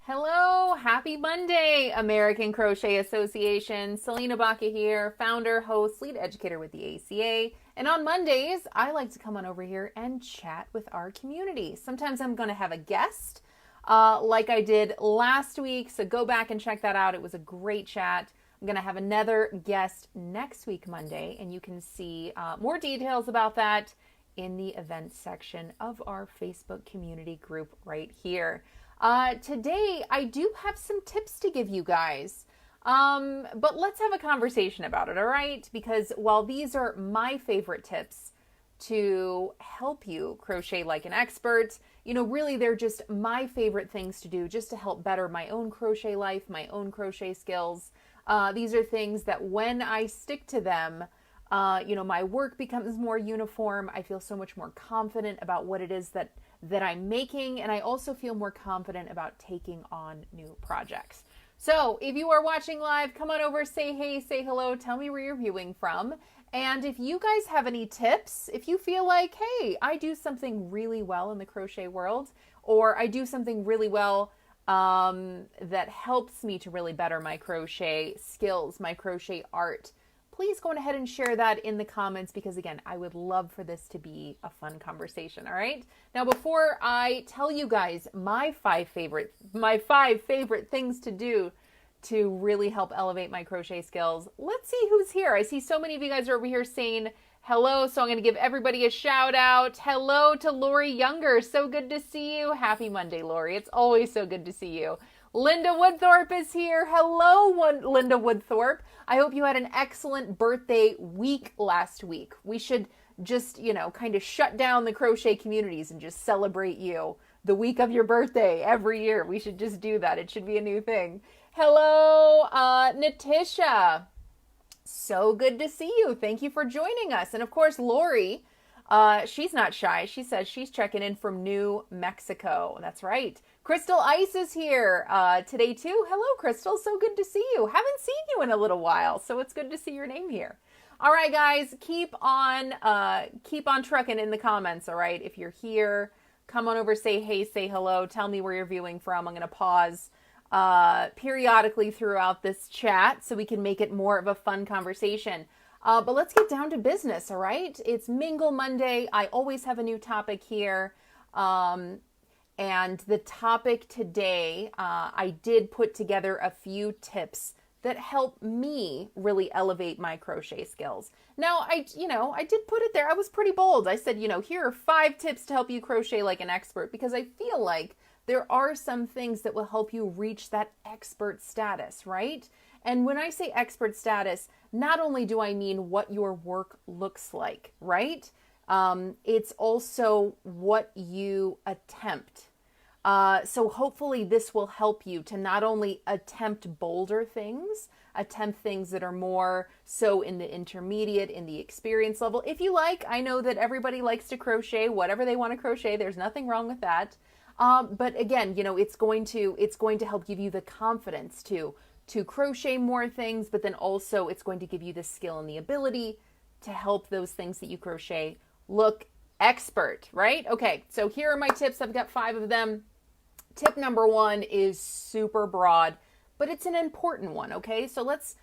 Hello, happy Monday, American Crochet Association. Salena Baca here, founder, host, lead educator with the ACA. And on Mondays, I like to come on over here and chat with our community. Sometimes I'm going to have a guest, like I did last week. So go back and check that out. It was a great chat. I'm going to have another guest next week, Monday, and you can see more details about that in the events section of our Facebook community group right here. Today, I do have some tips to give you guys, but let's have a conversation about it, all right? Because while these are my favorite tips to help you crochet like an expert, really they're just my favorite things to do just to help better my own crochet life, my own crochet skills. These are things that when I stick to them, my work becomes more uniform. I feel so much more confident about what it is that I'm making, and I also feel more confident about taking on new projects. So if you are watching live, come on over, say hey, say hello, tell me where you're viewing from. And if you guys have any tips, if you feel like, hey, I do something really well in the crochet world, or I do something really well that helps me to really better my crochet skills, my crochet art, please go ahead and share that in the comments, because again, I would love for this to be a fun conversation. All right. Now, before I tell you guys my five favorite things to do to really help elevate my crochet skills, let's see who's here. I see so many of you guys are over here saying hello, so I'm going to give everybody a shout out. Hello to Lori Younger. So good to see you. Happy Monday, Lori. It's always so good to see you. Linda Woodthorpe is here. Hello, Linda Woodthorpe. I hope you had an excellent birthday week last week. We should just, kind of shut down the crochet communities and just celebrate you the week of your birthday every year. We should just do that. It should be a new thing. Hello, Natisha. So good to see you. Thank you for joining us. And of course, Lori, she's not shy. She says she's checking in from New Mexico. That's right. Crystal Ice is here today too. Hello, Crystal. So good to see you. Haven't seen you in a little while, so it's good to see your name here. All right, guys, keep on trucking in the comments. All right, if you're here, come on over, say hey, say hello, tell me where you're viewing from. I'm going to pause periodically throughout this chat so we can make it more of a fun conversation. But let's get down to business. All right, it's Mingle Monday. I always have a new topic here. And the topic today, I did put together a few tips that help me really elevate my crochet skills. Now, I did put it there. I was pretty bold. I said, here are 5 tips to help you crochet like an expert, because I feel like there are some things that will help you reach that expert status, right? And when I say expert status, not only do I mean what your work looks like, right? It's also what you attempt. So hopefully this will help you to not only attempt bolder things, attempt things that are more so in the intermediate, in the experience level. If you like, I know that everybody likes to crochet whatever they want to crochet. There's nothing wrong with that. But again, it's going to help give you the confidence to crochet more things, but then also it's going to give you the skill and the ability to help those things that you crochet look expert, right? Okay, so here are my tips. I've got 5 of them. Tip number 1 is super broad, but it's an important one, okay? So let's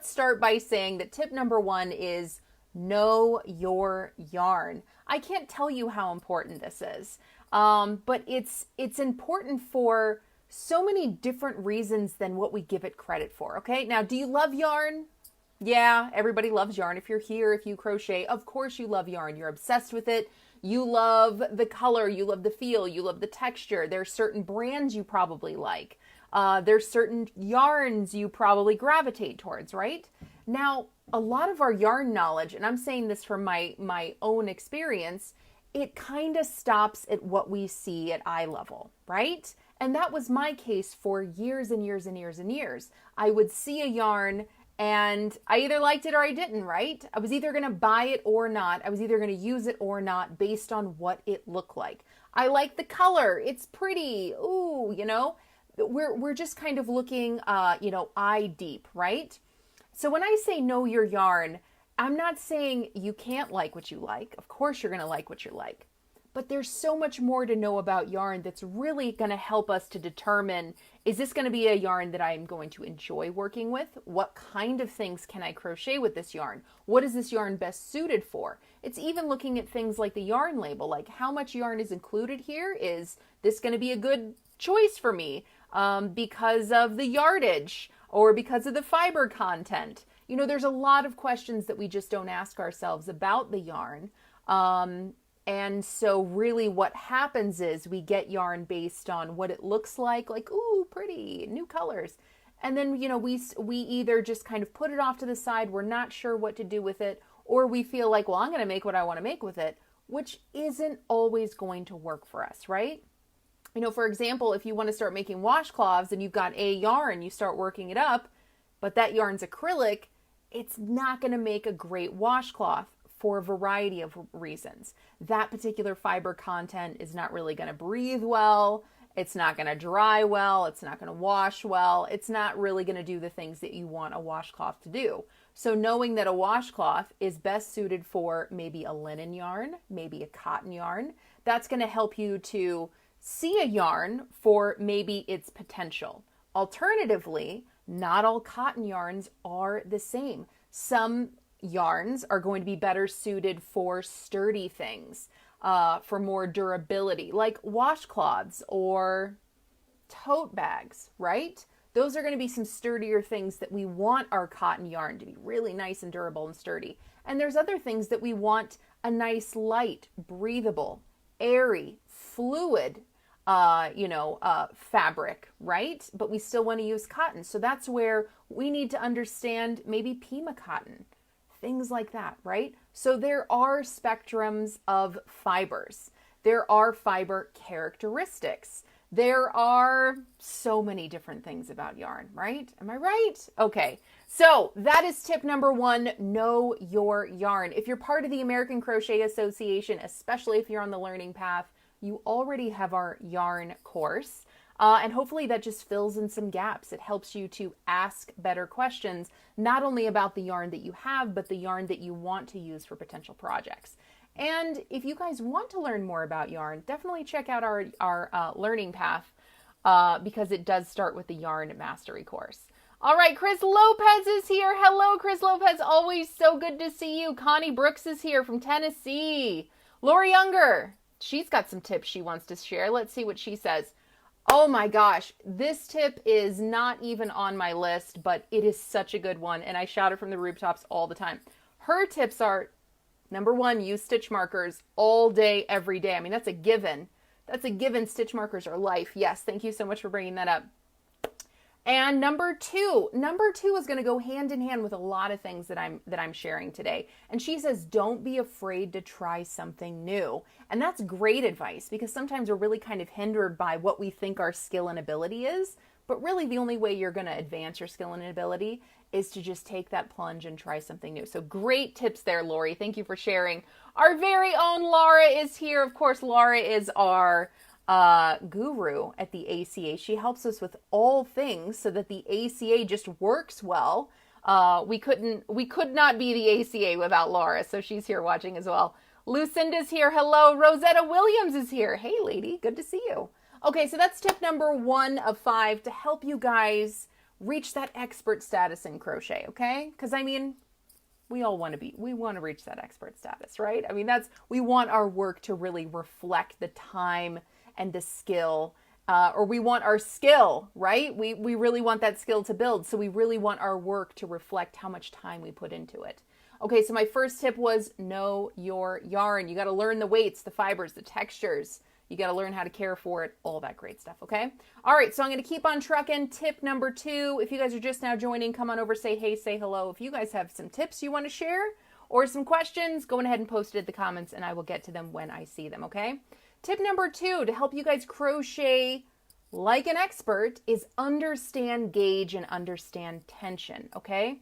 start by saying that tip number 1 is know your yarn. I can't tell you how important this is, but it's important for so many different reasons than what we give it credit for, okay? Now, do you love yarn? Yeah, everybody loves yarn. If you're here, if you crochet, of course you love yarn. You're obsessed with it. You love the color, you love the feel, you love the texture. There's certain brands you probably like. There's certain yarns you probably gravitate towards, right? Now, a lot of our yarn knowledge, and I'm saying this from my own experience, it kind of stops at what we see at eye level, right? And that was my case for years and years and years and years. I would see a yarn and I either liked it or I didn't, right? I was either going to buy it or not. I was either going to use it or not based on what it looked like. I like the color. It's pretty. Ooh, we're just kind of looking, eye deep, right? So when I say know your yarn, I'm not saying you can't like what you like. Of course you're going to like what you like. but there's so much more to know about yarn that's really going to help us to determine, is this going to be a yarn that I'm going to enjoy working with? What kind of things can I crochet with this yarn? What is this yarn best suited for? It's even looking at things like the yarn label, like how much yarn is included here. Is this going to be a good choice for me because of the yardage or because of the fiber content? You know, there's a lot of questions that we just don't ask ourselves about the yarn. And so really what happens is we get yarn based on what it looks like, ooh, pretty, new colors. And then, you know, we either just kind of put it off to the side, we're not sure what to do with it, or we feel like, well, I'm going to make what I want to make with it, which isn't always going to work for us, right? You know, for example, if you want to start making washcloths and you've got a yarn, you start working it up, but that yarn's acrylic, it's not going to make a great washcloth for a variety of reasons. That particular fiber content is not really going to breathe well. It's not going to dry well. It's not going to wash well. It's not really going to do the things that you want a washcloth to do. So knowing that a washcloth is best suited for maybe a linen yarn, maybe a cotton yarn, that's going to help you to see a yarn for maybe its potential. Alternatively, not all cotton yarns are the same. Some yarns are going to be better suited for sturdy things, for more durability, like washcloths or tote bags, right? Those are going to be some sturdier things that we want our cotton yarn to be really nice and durable and sturdy. And there's other things that we want a nice, light, breathable, airy, fluid, fabric, right? But we still want to use cotton. So that's where we need to understand maybe Pima cotton, things like that, right? So there are spectrums of fibers. There are fiber characteristics. There are so many different things about yarn, right? Am I right? Okay, so that is tip number 1, know your yarn. If you're part of the American Crochet Association, especially if you're on the learning path, you already have our yarn course. And hopefully that just fills in some gaps. It helps you to ask better questions, not only about the yarn that you have, but the yarn that you want to use for potential projects. And if you guys want to learn more about yarn, definitely check out our learning path because it does start with the Yarn Mastery course. All right, Chris Lopez is here. Hello, Chris Lopez. Always so good to see you. Connie Brooks is here from Tennessee. Lori Younger, she's got some tips she wants to share. Let's see what she says. Oh my gosh, this tip is not even on my list, but it is such a good one, and I shout it from the rooftops all the time. Her tips are, number 1, use stitch markers all day, every day. I mean, that's a given. That's a given. Stitch markers are life. Yes, thank you so much for bringing that up. And number two is going to go hand in hand with a lot of things that I'm sharing today. And she says, don't be afraid to try something new. And that's great advice because sometimes we're really kind of hindered by what we think our skill and ability is. But really the only way you're going to advance your skill and ability is to just take that plunge and try something new. So great tips there, Lori. Thank you for sharing. Our very own Laura is here. Of course, Laura is our guru at the ACA. She helps us with all things so that the ACA just works well. We could not be the ACA without Laura, so she's here watching as well. Lucinda's here. Hello. Rosetta Williams is here. Hey, lady. Good to see you. Okay, so that's tip number 1 of 5 to help you guys reach that expert status in crochet, okay? Because, I mean, we want to reach that expert status, right? I mean, we want our work to really reflect the time and the skill, or we want our skill, right? We really want that skill to build. So we really want our work to reflect how much time we put into it. Okay, so my first tip was know your yarn. You got to learn the weights, the fibers, the textures. You got to learn how to care for it, all that great stuff, okay? All right, so I'm going to keep on trucking. Tip number 2, if you guys are just now joining, come on over, say hey, say hello. If you guys have some tips you want to share or some questions, go ahead and post it in the comments and I will get to them when I see them, okay? Tip number 2 to help you guys crochet like an expert is understand gauge and understand tension, okay?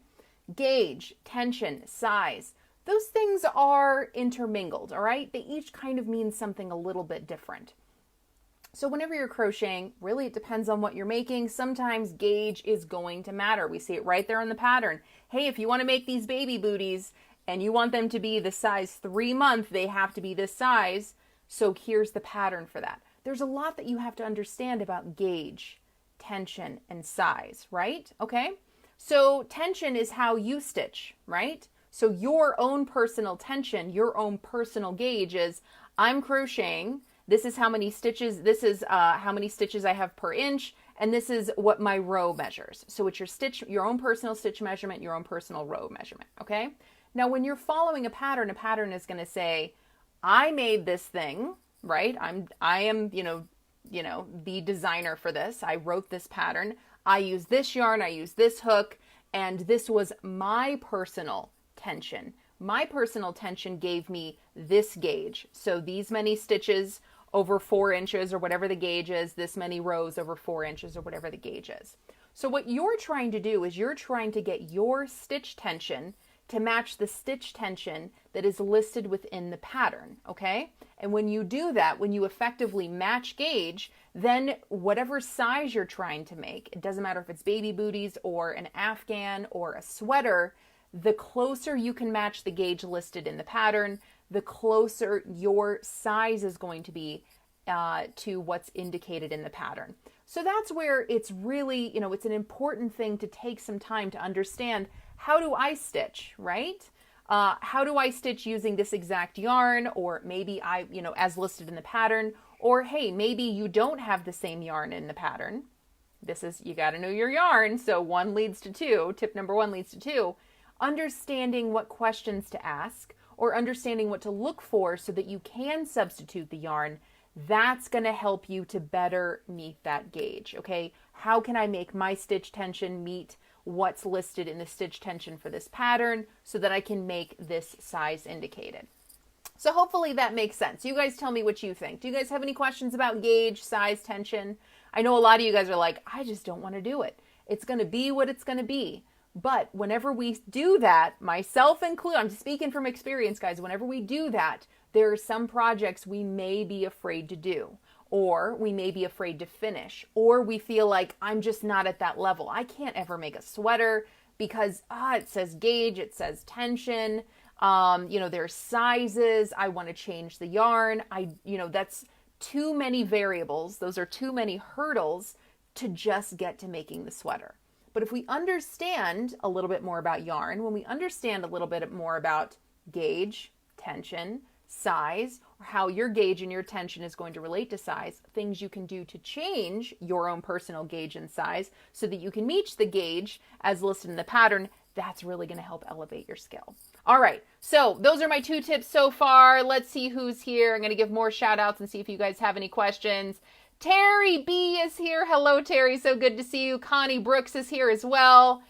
Gauge, tension, size. Those things are intermingled, all right? They each kind of mean something a little bit different. So whenever you're crocheting, really it depends on what you're making. Sometimes gauge is going to matter. We see it right there on the pattern. Hey, if you want to make these baby booties and you want them to be the size 3 month, they have to be this size. So here's the pattern for that. There's a lot that you have to understand about gauge, tension, and size, right? Okay. So tension is how you stitch, right? So your own personal tension, your own personal gauge is, I'm crocheting, this is how many stitches, this is how many stitches I have per inch, and this is what my row measures. So it's your stitch, your own personal stitch measurement, your own personal row measurement, okay? Now when you're following a pattern is going to say, I made this thing, right? I am, the designer for this. I wrote this pattern. I use this yarn, I use this hook, and this was my personal tension. My personal tension gave me this gauge. So these many stitches over 4 inches or whatever the gauge is, this many rows over 4 inches or whatever the gauge is. So what you're trying to do is you're trying to get your stitch tension to match the stitch tension that is listed within the pattern, okay? And when you do that, when you effectively match gauge, then whatever size you're trying to make, it doesn't matter if it's baby booties or an Afghan or a sweater, the closer you can match the gauge listed in the pattern, the closer your size is going to be to what's indicated in the pattern. So that's where it's really, it's an important thing to take some time to understand, how do I stitch, right? How do I stitch using this exact yarn? Or maybe as listed in the pattern, or hey, maybe you don't have the same yarn in the pattern. You got to know your yarn. So one leads to two. Tip number 1 leads to 2. Understanding what questions to ask or understanding what to look for so that you can substitute the yarn, that's going to help you to better meet that gauge, okay? How can I make my stitch tension meet what's listed in the stitch tension for this pattern so that I can make this size indicated? So hopefully that makes sense. You guys tell me what you think. Do you guys have any questions about gauge, size, tension? I know a lot of you guys are like, I just don't want to do it. It's going to be what it's going to be. But whenever we do that, myself included, I'm speaking from experience, guys, whenever we do that, there are some projects we may be afraid to do, or we may be afraid to finish, or we feel like I'm just not at that level. I can't ever make a sweater because it says gauge, it says tension, there's sizes, I want to change the yarn. That's too many variables. Those are too many hurdles to just get to making the sweater. But if we understand a little bit more about yarn, when we understand a little bit more about gauge, tension, size, or how your gauge and your tension is going to relate to size, things you can do to change your own personal gauge and size so that you can meet the gauge as listed in the pattern, that's really going to help elevate your skill. All right, so those are my 2 tips so far. Let's see who's here. I'm going to give more shout outs and see if you guys have any questions. Terry B is here. Hello, Terry. So good to see you. Connie Brooks is here as well.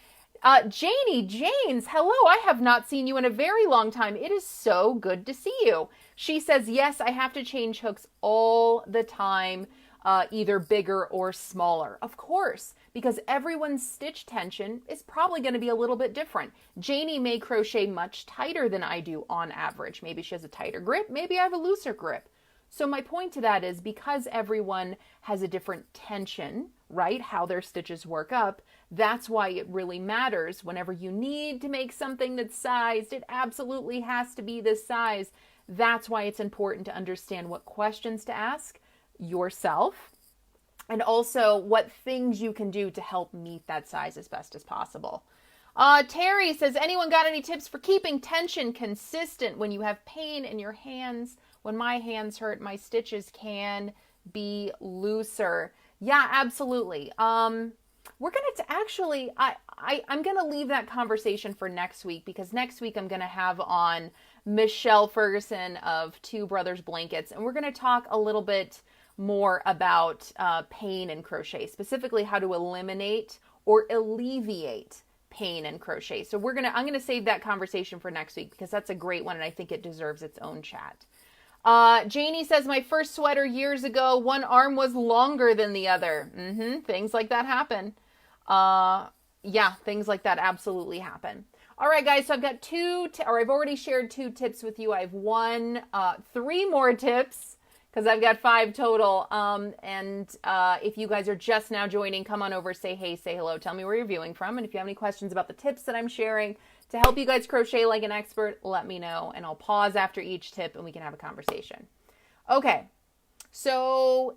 Janie Janes, hello. I have not seen you in a very long time. It is so good to see you. She says, yes, I have to change hooks all the time, either bigger or smaller. Of course, because everyone's stitch tension is probably going to be a little bit different. Janie may crochet much tighter than I do on average. Maybe she has a tighter grip. Maybe I have a looser grip. So my point to that is because everyone has a different tension, right, how their stitches work up, that's why it really matters whenever you need to make something that's sized. It absolutely has to be this size. That's why it's important to understand what questions to ask yourself and also what things you can do to help meet that size as best as possible. Terry says, anyone got any tips for keeping tension consistent when you have pain in your hands? When my hands hurt, my stitches can be looser. Yeah, absolutely. We're going to actually, I'm going to leave that conversation for next week because next week I'm going to have on Michelle Ferguson of Two Brothers Blankets, and we're going to talk a little bit more about pain in crochet, specifically how to eliminate or alleviate pain in crochet. So I'm going to save that conversation for next week because that's a great one and I think it deserves its own chat. Janie says, my first sweater years ago, one arm was longer than the other. Things like that happen. Yeah, things like that absolutely happen. All right, guys, so I've got I've already shared 2 tips with you. I have 3 more tips because I've got 5 total. If you guys are just now joining, come on over, say hey, say hello, tell me where you're viewing from. And if you have any questions about the tips that I'm sharing to help you guys crochet like an expert, let me know. And I'll pause after each tip and we can have a conversation. Okay, so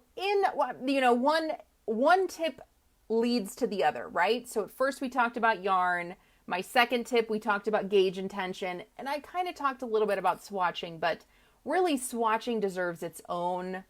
one tip leads to the other, right? So at first we talked about yarn. My second tip, we talked about gauge and tension, and I kind of talked a little bit about swatching, but really swatching deserves its own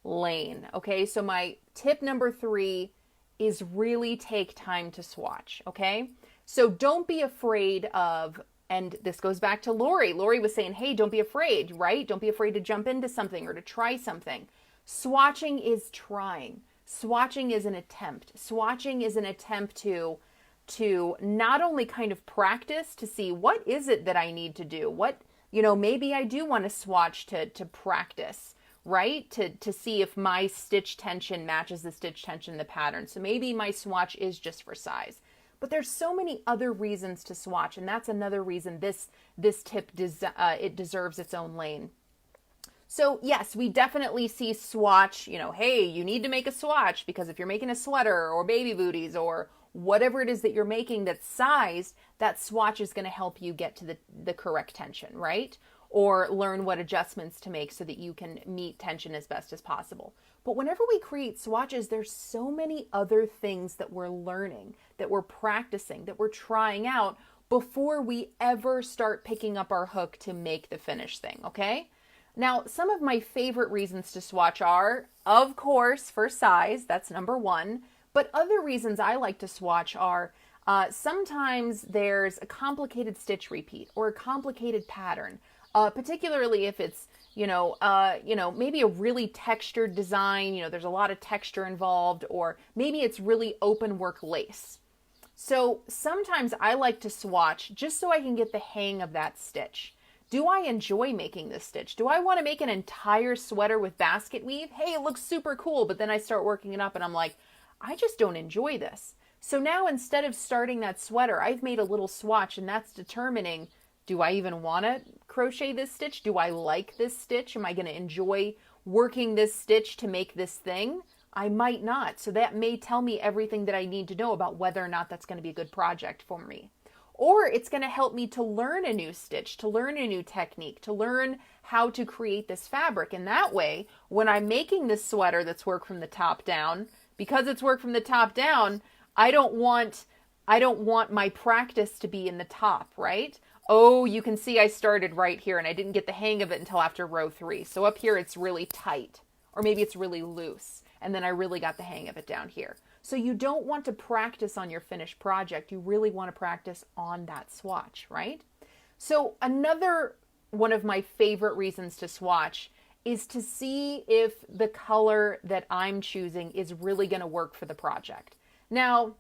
lane. Okay, so my tip number 3 is really take time to swatch. Okay, so don't be afraid of, and this goes back to Lori. Lori was saying, hey, don't be afraid, right? Don't be afraid to jump into something or to try something. Swatching is trying. Swatching is an attempt. Swatching is an attempt to not only kind of practice to see what is it that I need to do. What, maybe I do want to swatch to practice, right? To see if my stitch tension matches the stitch tension in the pattern. So maybe my swatch is just for size. But there's so many other reasons to swatch, and that's another reason this tip it deserves its own lane. So yes, we definitely see swatch, hey, you need to make a swatch because if you're making a sweater or baby booties or whatever it is that you're making that's sized, that swatch is going to help you get to the correct tension, right? Or learn what adjustments to make so that you can meet tension as best as possible. But whenever we create swatches, there's so many other things that we're learning, that we're practicing, that we're trying out before we ever start picking up our hook to make the finished thing, okay? Now, some of my favorite reasons to swatch are, of course, for size, that's number 1. But other reasons I like to swatch are sometimes there's a complicated stitch repeat or a complicated pattern, particularly if it's, maybe a really textured design, there's a lot of texture involved, or maybe it's really open work lace. So sometimes I like to swatch just so I can get the hang of that stitch. Do I enjoy making this stitch? Do I want to make an entire sweater with basket weave? Hey, it looks super cool, but then I start working it up and I'm like, I just don't enjoy this. So now instead of starting that sweater, I've made a little swatch, and that's determining, do I even want to crochet this stitch? Do I like this stitch? Am I going to enjoy working this stitch to make this thing? I might not. So that may tell me everything that I need to know about whether or not that's going to be a good project for me. Or it's going to help me to learn a new stitch, to learn a new technique, to learn how to create this fabric. And that way, when I'm making this sweater that's work from the top down, because it's work from the top down, I don't want my practice to be in the top, right? Oh, you can see I started right here and I didn't get the hang of it until after row 3. So up here it's really tight, or maybe it's really loose, and then I really got the hang of it down here. So you don't want to practice on your finished project. You really want to practice on that swatch, right? So another one of my favorite reasons to swatch is to see if the color that I'm choosing is really going to work for the project. Now,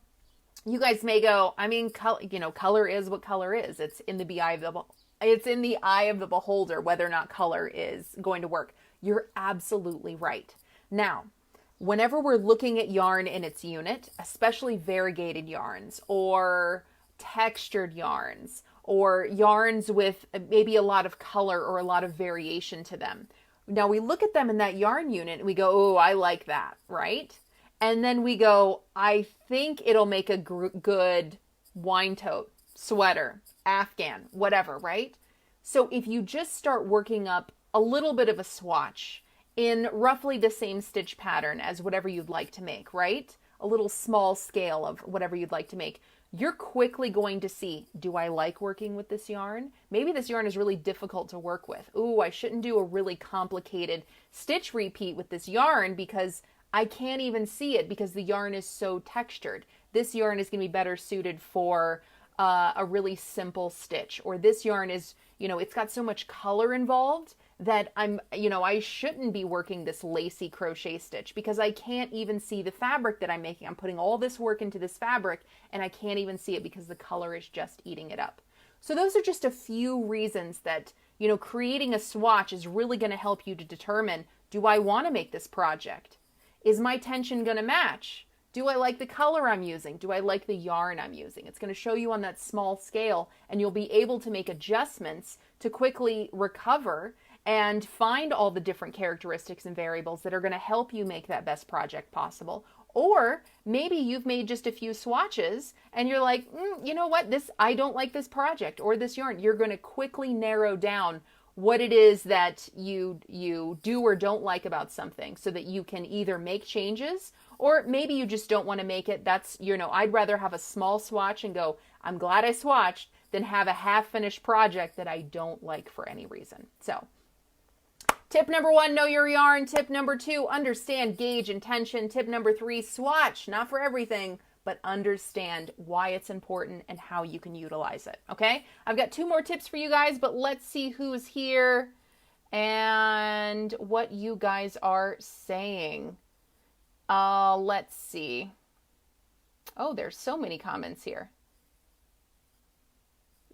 you guys may go, I mean, color is what color is. It's in the eye of the beholder whether or not color is going to work. You're absolutely right. Now, whenever we're looking at yarn in its unit, especially variegated yarns or textured yarns or yarns with maybe a lot of color or a lot of variation to them, now we look at them in that yarn unit and we go, oh, I like that, right? And then we go, I think it'll make a good wine tote, sweater, Afghan, whatever, right? So if you just start working up a little bit of a swatch in roughly the same stitch pattern as whatever you'd like to make, right? A little small scale of whatever you'd like to make, you're quickly going to see, do I like working with this yarn? Maybe this yarn is really difficult to work with. Ooh, I shouldn't do a really complicated stitch repeat with this yarn because I can't even see it because the yarn is so textured. This yarn is going to be better suited for a really simple stitch. Or this yarn is, it's got so much color involved that I shouldn't be working this lacy crochet stitch because I can't even see the fabric that I'm making. I'm putting all this work into this fabric and I can't even see it because the color is just eating it up. So those are just a few reasons that, creating a swatch is really going to help you to determine, do I want to make this project? Is my tension going to match? Do I like the color I'm using? Do I like the yarn I'm using? It's going to show you on that small scale, and you'll be able to make adjustments to quickly recover and find all the different characteristics and variables that are going to help you make that best project possible. Or maybe you've made just a few swatches and you're like, you know what, I don't like this project or this yarn. You're going to quickly narrow down what it is that you do or don't like about something, so that you can either make changes, or maybe you just don't want to make it. That's, I'd rather have a small swatch and go, I'm glad I swatched, than have a half-finished project that I don't like for any reason. So tip number 1, know your yarn. Tip number 2, understand gauge and tension. Tip number 3, swatch, not for everything, but understand why it's important and how you can utilize it. Okay? I've got 2 more tips for you guys, but let's see who's here and what you guys are saying. Let's see. Oh, there's so many comments here.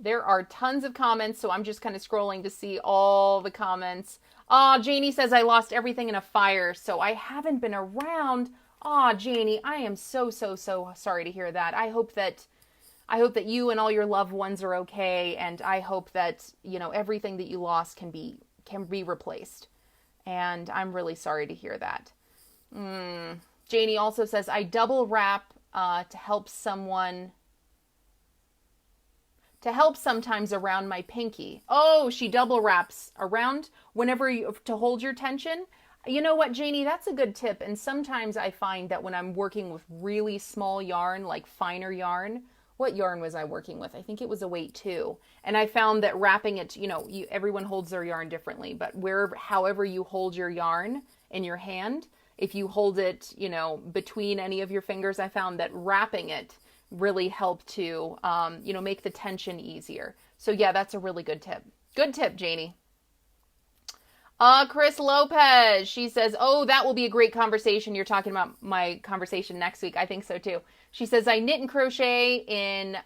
There are tons of comments, so I'm just kind of scrolling to see all the comments. Janie says, I lost everything in a fire, so I haven't been around. Janie, I am so sorry to hear that. I hope that you and all your loved ones are okay, and I hope that, everything that you lost can be replaced. And I'm really sorry to hear that. Janie also says, I double wrap to help sometimes around my pinky. Oh, she double wraps around to hold your tension. You know what, Janie, that's a good tip. And sometimes I find that when I'm working with really small yarn, like finer yarn, what yarn was I working with? I think it was a weight 2. And I found that wrapping it, everyone holds their yarn differently, but however you hold your yarn in your hand, if you hold it, between any of your fingers, I found that wrapping it really helped to, make the tension easier. So yeah, that's a really good tip. Good tip, Janie. Chris Lopez, she says, oh, that will be a great conversation. You're talking about my conversation next week. I think so too. She says, I knit and crochet in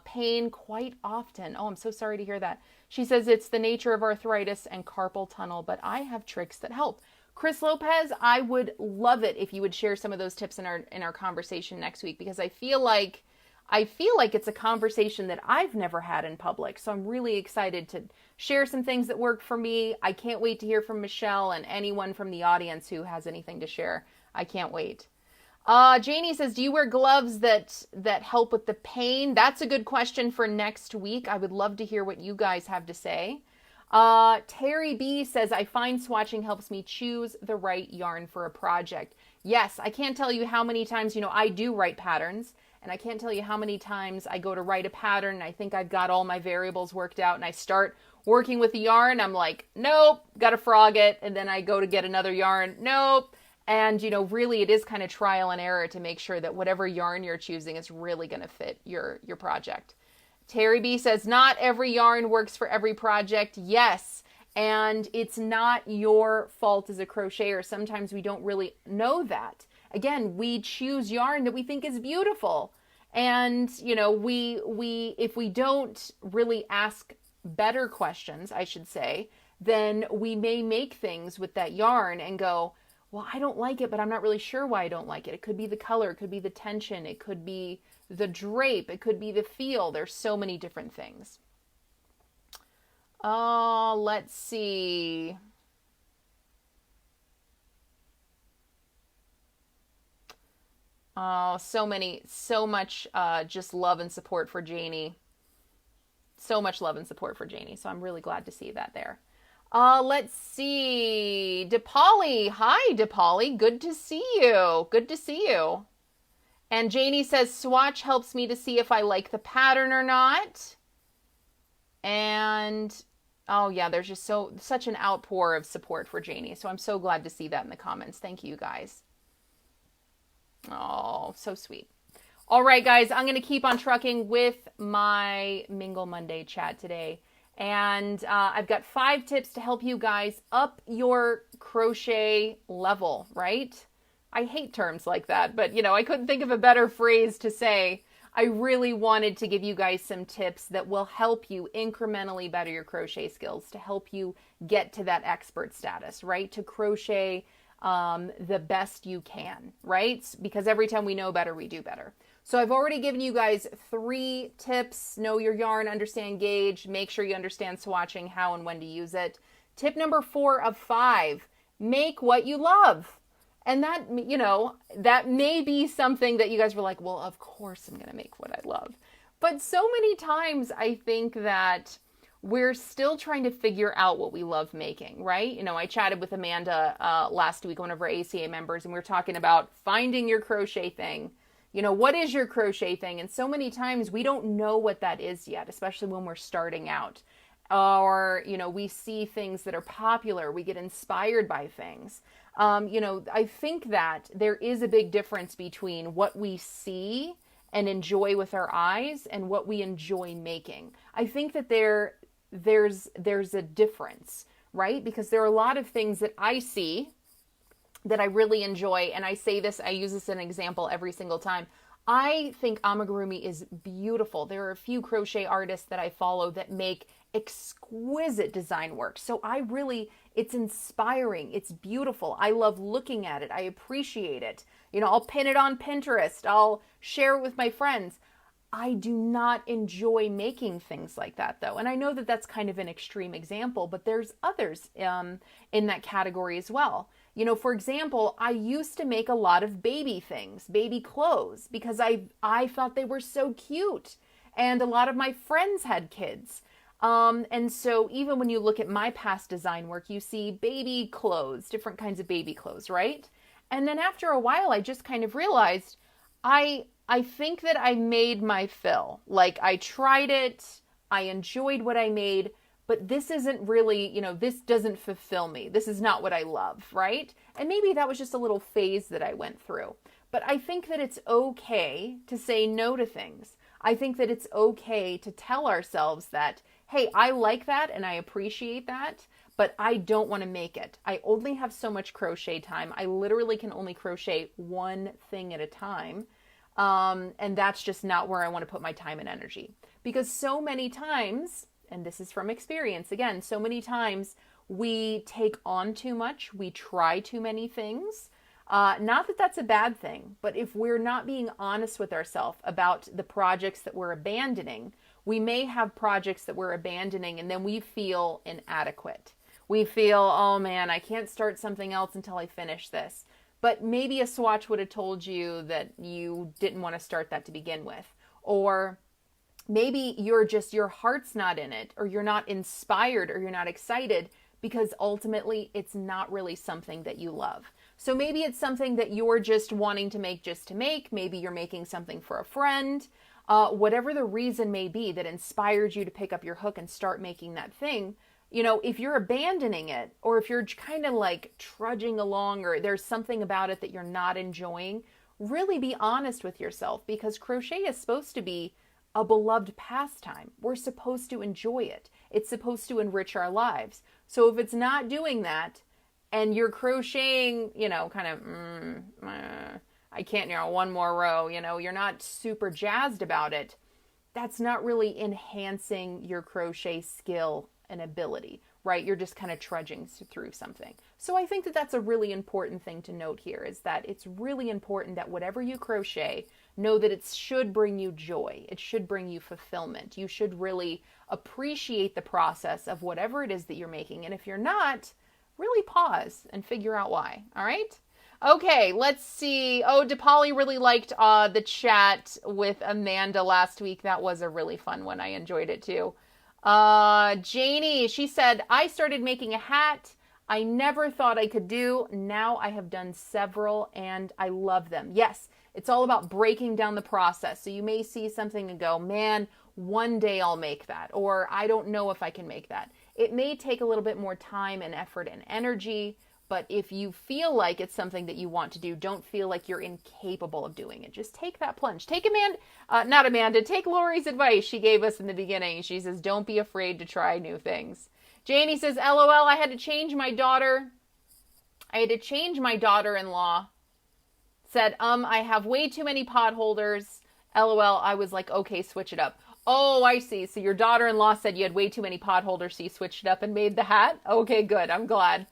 pain quite often. Oh, I'm so sorry to hear that. She says, it's the nature of arthritis and carpal tunnel, but I have tricks that help. Chris Lopez, I would love it if you would share some of those tips in our conversation next week, because I feel like it's a conversation that I've never had in public. So I'm really excited to share some things that work for me. I can't wait to hear from Michelle and anyone from the audience who has anything to share. I can't wait. Janie says, do you wear gloves that help with the pain? That's a good question for next week. I would love to hear what you guys have to say. Terry B says, I find swatching helps me choose the right yarn for a project. Yes, I can't tell you how many times, I do write patterns, and I can't tell you how many times I go to write a pattern and I think I've got all my variables worked out, and I start working with the yarn. I'm like, nope, got to frog it. And then I go to get another yarn. Nope. And, really it is kind of trial and error to make sure that whatever yarn you're choosing is really going to fit your project. Terry B says, not every yarn works for every project. Yes. And it's not your fault as a crocheter. Sometimes we don't really know that. Again, we choose yarn that we think is beautiful. And, if we don't really ask better questions, I should say, then we may make things with that yarn and go, well, I don't like it, but I'm not really sure why I don't like it. It could be the color, it could be the tension, it could be the drape, it could be the feel. There's so many different things. Let's see. Oh, so much just love and support for Janie. So much love and support for Janie. So I'm really glad to see that there. Let's see. DePolly. Hi, DePolly. Good to see you. Good to see you. And Janie says, swatch helps me to see if I like the pattern or not. And, oh yeah, there's just such an outpour of support for Janie. So I'm so glad to see that in the comments. Thank you, guys. Oh, so sweet. All right, guys, I'm going to keep on trucking with my Mingle Monday chat today. And I've got 5 tips to help you guys up your crochet level, right? I hate terms like that, but I couldn't think of a better phrase to say. I really wanted to give you guys some tips that will help you incrementally better your crochet skills, to help you get to that expert status, right? To crochet the best you can, right? Because every time we know better, we do better. So I've already given you guys 3 tips. Know your yarn, understand gauge, make sure you understand swatching, how and when to use it. Tip number 4 of 5, make what you love. And that, that may be something that you guys were like, well, of course I'm going to make what I love. But so many times I think that we're still trying to figure out what we love making, right? You know, I chatted with Amanda last week, one of our ACA members, and we were talking about finding your crochet thing. You know, what is your crochet thing? And so many times we don't know what that is yet, especially when we're starting out. Or, you know, we see things that are popular. We get inspired by things. You know, I think that there is a big difference between what we see and enjoy with our eyes and what we enjoy making. I think that there's a difference, right? Because there are a lot of things that I see that I really enjoy, and I say this, I use this as an example every single time. I think amigurumi is beautiful. There are a few crochet artists that I follow that make exquisite design work. So it's inspiring. It's beautiful. I love looking at it. I appreciate it. You know, I'll pin it on Pinterest. I'll share it with my friends. I do not enjoy making things like that, though. And I know that that's kind of an extreme example, but there's others in that category as well. You know, for example, I used to make a lot of baby things, baby clothes, because I thought they were so cute. And a lot of my friends had kids. And so even when you look at my past design work, you see baby clothes, different kinds of baby clothes, right? And then after a while, I just kind of realized I think that I made my fill. Like, I tried it, I enjoyed what I made, but this isn't really, you know, this doesn't fulfill me. This is not what I love, right? And maybe that was just a little phase that I went through. But I think that it's okay to say no to things. I think that it's okay to tell ourselves that, hey, I like that and I appreciate that, but I don't want to make it. I only have so much crochet time. I literally can only crochet one thing at a time. And that's just not where I want to put my time and energy. Because so many times, and this is from experience, again, so many times we take on too much, we try too many things. Not that that's a bad thing, but if we're not being honest with ourselves about the projects that we're abandoning, we may have projects that we're abandoning and then we feel inadequate. We feel, oh man, I can't start something else until I finish this. But maybe a swatch would have told you that you didn't want to start that to begin with. Or maybe your heart's not in it, or you're not inspired, or you're not excited because ultimately it's not really something that you love. So maybe it's something that you're just wanting to make just to make. Maybe you're making something for a friend. Whatever the reason may be that inspired you to pick up your hook and start making that thing, you know, if you're abandoning it, or if you're kind of like trudging along, or there's something about it that you're not enjoying, really be honest with yourself, because crochet is supposed to be a beloved pastime. We're supposed to enjoy it. It's supposed to enrich our lives. So if it's not doing that, and you're crocheting, you know, kind of, I can't, you know, one more row, you know, you're not super jazzed about it, that's not really enhancing your crochet skill and ability, right? You're just kind of trudging through something. So I think that that's a really important thing to note here, is that it's really important that whatever you crochet, know that it should bring you joy. It should bring you fulfillment. You should really appreciate the process of whatever it is that you're making. And if you're not, really pause and figure out why. All right? Okay, let's see. Oh, DePauli really liked the chat with Amanda last week. That was a really fun one. I enjoyed it too. Janie, she said, I started making a hat I never thought I could do. Now I have done several and I love them. Yes, it's all about breaking down the process. So you may see something and go, man, one day I'll make that, or I don't know if I can make that. It may take a little bit more time and effort and energy, but if you feel like it's something that you want to do, don't feel like you're incapable of doing it. Just take that plunge. Take take Lori's advice she gave us in the beginning. She says, don't be afraid to try new things. Janie says, LOL, I had to change my daughter-in-law. Said, I have way too many pot holders. LOL, I was like, okay, switch it up. Oh, I see. So your daughter-in-law said you had way too many pot holders, so you switched it up and made the hat? Okay, good. I'm glad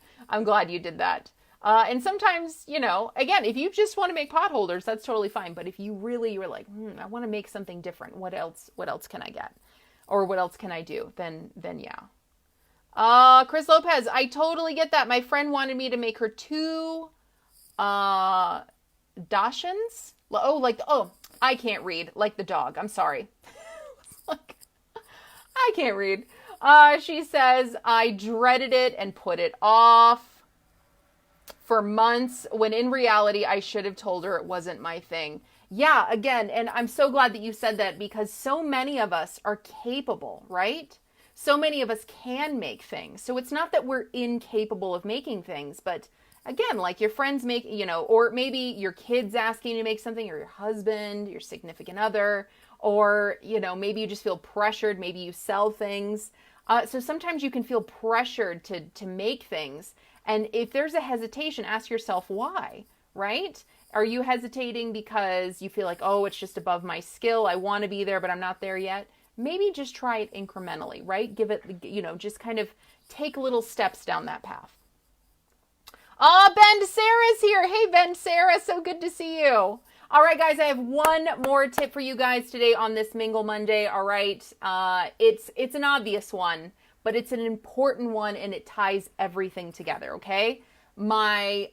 you did that. And sometimes, you know, again, if you just want to make pot holders, that's totally fine. But if you were like, I want to make something different. What else can I get? Or what else can I do? Then yeah. Chris Lopez, I totally get that. My friend wanted me to make her two, dachshunds. I can't read. Like the dog. I'm sorry. I can't read. She says, I dreaded it and put it off for months when in reality I should have told her it wasn't my thing. Yeah, again, and I'm so glad that you said that because so many of us are capable, right? So many of us can make things. So it's not that we're incapable of making things, but again, like your friends make, or maybe your kids asking you to make something, or your husband, your significant other, or, maybe you just feel pressured. Maybe you sell things. So sometimes you can feel pressured to make things. And if there's a hesitation, ask yourself why, right? Are you hesitating because you feel like, oh, it's just above my skill. I want to be there, but I'm not there yet. Maybe just try it incrementally, right? Give it, just kind of take little steps down that path. Ben Sarah's here. Hey, Ben Sarah, so good to see you. All right, guys, I have one more tip for you guys today on this Mingle Monday. All right, it's an obvious one, but it's an important one, and it ties everything together, okay? My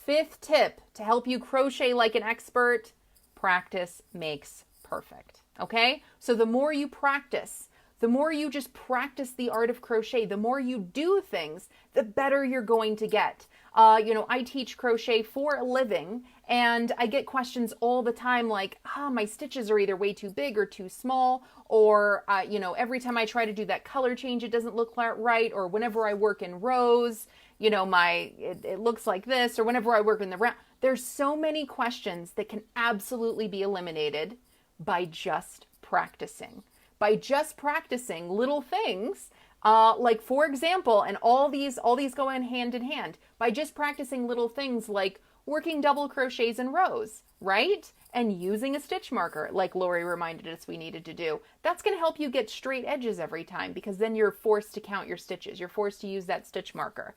fifth tip to help you crochet like an expert: practice makes perfect, okay? So the more you practice, the more you just practice the art of crochet, the more you do things, the better you're going to get. I teach crochet for a living, and I get questions all the time like, my stitches are either way too big or too small, or, every time I try to do that color change, it doesn't look right, or whenever I work in rows, it looks like this, or whenever I work in the round. There's so many questions that can absolutely be eliminated by just practicing. By just practicing little things, like for example, and all these go in hand, by just practicing little things like working double crochets in rows, right? And using a stitch marker, like Lori reminded us we needed to do. That's going to help you get straight edges every time, because then you're forced to count your stitches. You're forced to use that stitch marker.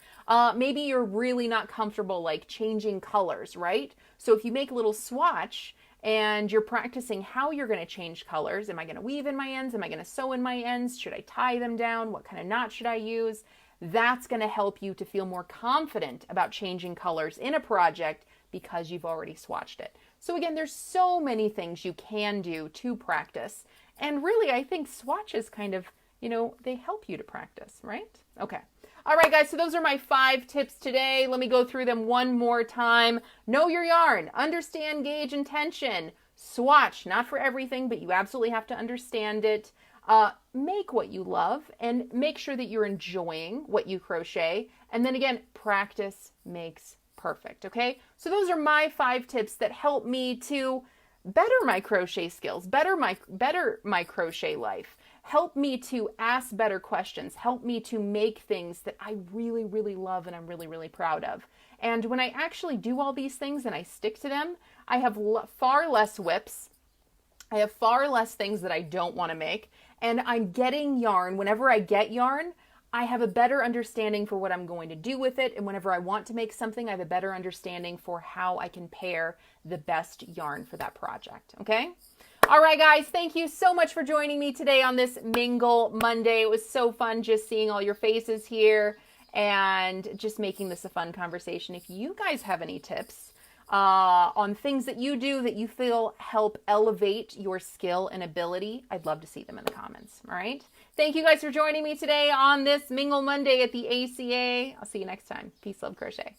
Maybe you're really not comfortable like changing colors, right? So if you make a little swatch and you're practicing how you're going to change colors. Am I going to weave in my ends? Am I going to sew in my ends? Should I tie them down? What kind of knot should I use? That's going to help you to feel more confident about changing colors in a project because you've already swatched it. So again, there's so many things you can do to practice. And really, I think swatches kind of, they help you to practice, right? Okay. All right, guys, so those are my 5 tips today. Let me go through them one more time. Know your yarn, understand gauge and tension, swatch, not for everything, but you absolutely have to understand it. Make what you love and make sure that you're enjoying what you crochet. And then again, practice makes perfect, okay? So those are my 5 tips that help me to better my crochet skills, better my crochet life. Help me to ask better questions. Help me to make things that I really, really love and I'm really, really proud of. And when I actually do all these things and I stick to them, I have far less whips. I have far less things that I don't want to make. And I'm getting yarn. Whenever I get yarn, I have a better understanding for what I'm going to do with it. And whenever I want to make something, I have a better understanding for how I can pair the best yarn for that project. Okay? All right, guys, thank you so much for joining me today on this Mingle Monday. It was so fun just seeing all your faces here and just making this a fun conversation. If you guys have any tips on things that you do that you feel help elevate your skill and ability, I'd love to see them in the comments. All right. Thank you guys for joining me today on this Mingle Monday at the ACA. I'll see you next time. Peace, love, crochet.